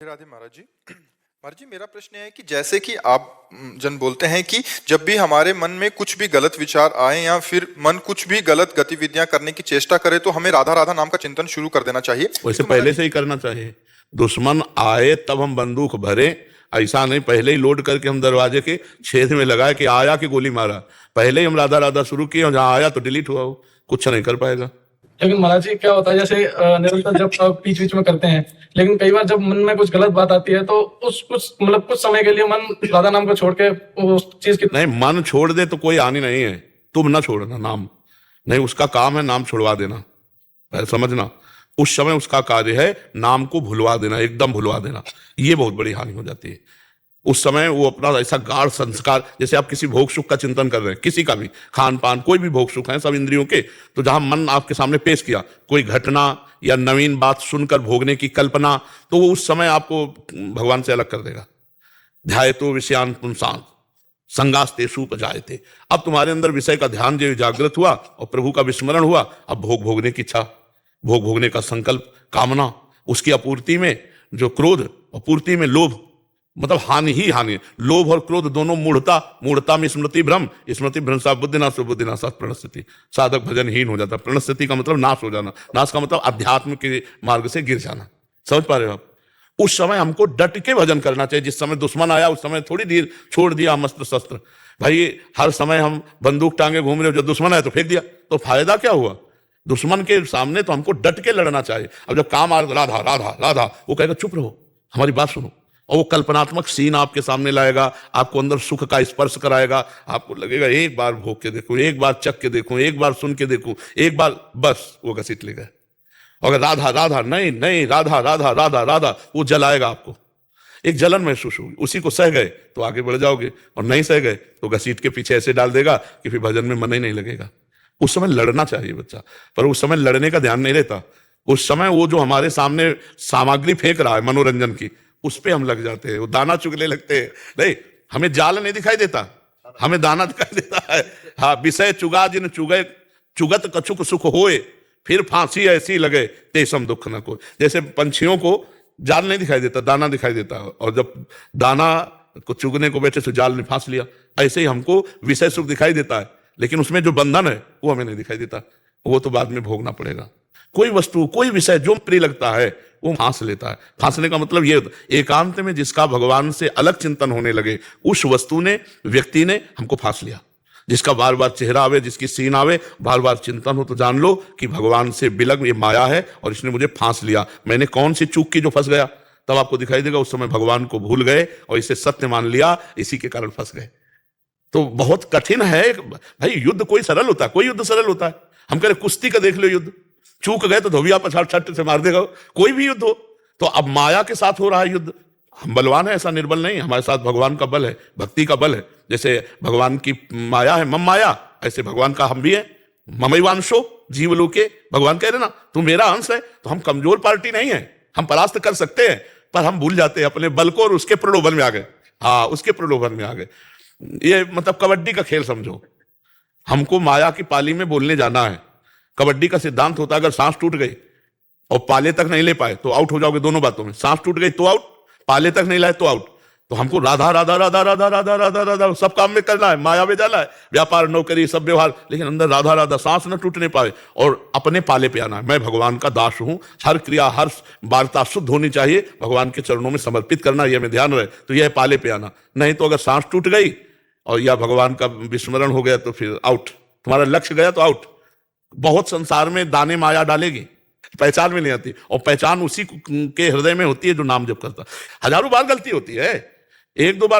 राधे महाराज जी। महाराज जी, मेरा प्रश्न है कि जैसे कि आप जन बोलते हैं कि जब भी हमारे मन में कुछ भी गलत विचार आए या फिर मन कुछ भी गलत गतिविधियां करने की चेष्टा करे तो हमें राधा राधा नाम का चिंतन शुरू कर देना चाहिए। वैसे तो पहले से ही करना चाहिए। दुश्मन आए तब हम बंदूक भरे, ऐसा नहीं पहले ही लोड करके हम दरवाजे के छेद में लगाए कि आया कि गोली मारा। पहले ही हम राधा राधा शुरू किए और जहां आया तो डिलीट हुआ, वो कुछ नहीं कर पाएगा। लेकिन महाराज जी क्या होता है, जैसे निरंतर जब बीच बीच में करते हैं, लेकिन कई बार जब मन में कुछ गलत बात आती है तो उस कुछ समय के लिए मन राधा नाम को छोड़ के उस चीज की नहीं, मन छोड़ दे तो कोई हानि नहीं है। तुम ना छोड़ना नाम, नहीं, उसका काम है नाम छुड़वा देना। पहले समझना, उस समय उसका कार्य है नाम को भुलवा देना, एकदम भुलवा देना। ये बहुत बड़ी हानि हो जाती है। उस समय वो अपना ऐसा गाढ़ संस्कार, जैसे आप किसी भोग सुख का चिंतन कर रहे हैं, किसी का भी खान पान, कोई भी भोग सुख है सब इंद्रियों के, तो जहां मन आपके सामने पेश किया कोई घटना या नवीन बात सुनकर भोगने की कल्पना, तो वो उस समय आपको भगवान से अलग कर देगा। ध्यायतो विषयान पुंसान संगास्तेषु उपजायते। अब तुम्हारे अंदर विषय का ध्यान जो जागृत हुआ और प्रभु का विस्मरण हुआ, अब भोग भोगने की इच्छा, भोग भोगने का संकल्प, कामना, उसकी आपूर्ति में जो क्रोध, आपूर्ति में लोभ, मतलब हानि ही हानि। लोभ और क्रोध दोनों मूढ़ता में स्मृति भ्रम, स्मृति भ्रंशा बुद्धिनाश, बुद्धिनाशात् प्रणश्यति। साधक भजनहीन हो जाता। प्रणश्यति का मतलब नाश हो जाना, नाश का मतलब अध्यात्म के मार्ग से गिर जाना। समझ पा रहे हो आप? उस समय हमको डट के भजन करना चाहिए। जिस समय दुश्मन आया उस समय थोड़ी देर छोड़ दिया अस्त्र शस्त्र। भाई हर समय हम बंदूक टांगे घूम रहे हो, जब दुश्मन आया तो फेंक दिया, तो फायदा क्या हुआ? दुश्मन के सामने तो हमको डट के लड़ना चाहिए। अब जब काम आ राधा राधा राधा, वो कहेगा चुप रहो, हमारी बात सुनो, और वो कल्पनात्मक सीन आपके सामने लाएगा, आपको अंदर सुख का स्पर्श कराएगा। आपको लगेगा एक बार भोग के देखो, एक बार चख के देखो, एक बार सुन के देखो, एक बार, बस वो घसीट लेगा। अगर राधा राधा नहीं नहीं, राधा राधा राधा राधा, वो जलाएगा आपको, एक जलन महसूस होगी। उसी को सह गए तो आगे बढ़ जाओगे, और नहीं सह गए तो घसीट के पीछे ऐसे डाल देगा कि फिर भजन में मन ही नहीं लगेगा। उस समय लड़ना चाहिए बच्चा, पर उस समय लड़ने का ध्यान नहीं रहता। उस समय वो जो हमारे सामने सामग्री फेंक रहा है मनोरंजन की, उस पे हम लग जाते हैं, वो दाना चुगने लगते हैं। नहीं, हमें जाल नहीं दिखाई देता, हमें दाना दिखाई देता है। हाँ, विषय चुगा जिन चुगे, चुगत कछुक सुख होए, फिर फांसी ऐसी लगे तेसम दुख न को। जैसे पंछियों को जाल नहीं दिखाई देता, दाना दिखाई देता, और जब दाना को चुगने को बैठे तो जाल ने फांस लिया। ऐसे ही हमको विषय सुख दिखाई देता है, लेकिन उसमें जो बंधन है वो हमें नहीं दिखाई देता, वो तो बाद में भोगना पड़ेगा। कोई वस्तु, कोई विषय जो प्रिय लगता है वो फांस लेता है। फांसने का मतलब ये, एकांत में जिसका भगवान से अलग चिंतन होने लगे, उस वस्तु ने, व्यक्ति ने हमको फांस लिया। जिसका बार बार चेहरा आवे, जिसकी सीन आवे, बार बार चिंतन हो, तो जान लो कि भगवान से बिलग ये माया है और इसने मुझे फांस लिया। मैंने कौन सी चूक की जो फंस गया, तब आपको दिखाई देगा उस समय भगवान को भूल गए और इसे सत्य मान लिया, इसी के कारण फंस गए। तो बहुत कठिन है भाई। युद्ध कोई सरल होता है? कोई युद्ध सरल होता है? हम कह रहे कुश्ती का देख लो युद्ध, चूक गए तो धोबिया पछाड़ छट से मार देगा, कोई भी युद्ध हो। तो अब माया के साथ हो रहा है युद्ध। हम बलवान है, ऐसा निर्बल नहीं, हमारे साथ भगवान का बल है, भक्ति का बल है। जैसे भगवान की माया है मम माया, ऐसे भगवान का हम भी है ममैवांशो जीवलोके। भगवान कह रहे ना तू मेरा अंश है, तो हम कमजोर पार्टी नहीं है, हम परास्त कर सकते हैं, पर हम भूल जाते हैं अपने बल को और उसके प्रलोभन में आ गए। हाँ, उसके प्रलोभन में आ गए। ये मतलब कबड्डी का खेल समझो। हमको माया की पाली में बोलने जाना है। कबड्डी का सिद्धांत होता है, अगर सांस टूट गई और पाले तक नहीं ले पाए तो आउट हो जाओगे दोनों बातों में। सांस टूट गई तो आउट, पाले तक नहीं लाए तो आउट। तो हमको राधा राधा राधा राधा राधा राधा राधा सब काम में करना है, माया में जाना है, व्यापार नौकरी सब व्यवहार, लेकिन अंदर राधा राधा, सांस न टूटने पाए और अपने पाले पे आना है। मैं भगवान का दास हूं, हर क्रिया हर वार्ता शुद्ध होनी चाहिए, भगवान के चरणों में समर्पित करना, यह में ध्यान रहे, तो यह पाले पे आना। नहीं तो अगर सांस टूट गई और या भगवान का विस्मरण हो गया तो फिर आउट, तुम्हारा लक्ष्य गया तो आउट। बहुत संसार में दाने माया डालेगी, पहचान में नहीं आती, और पहचान उसी के हृदय में होती है जो नाम जप करता। हजारों बार गलती होती है, एक दो बार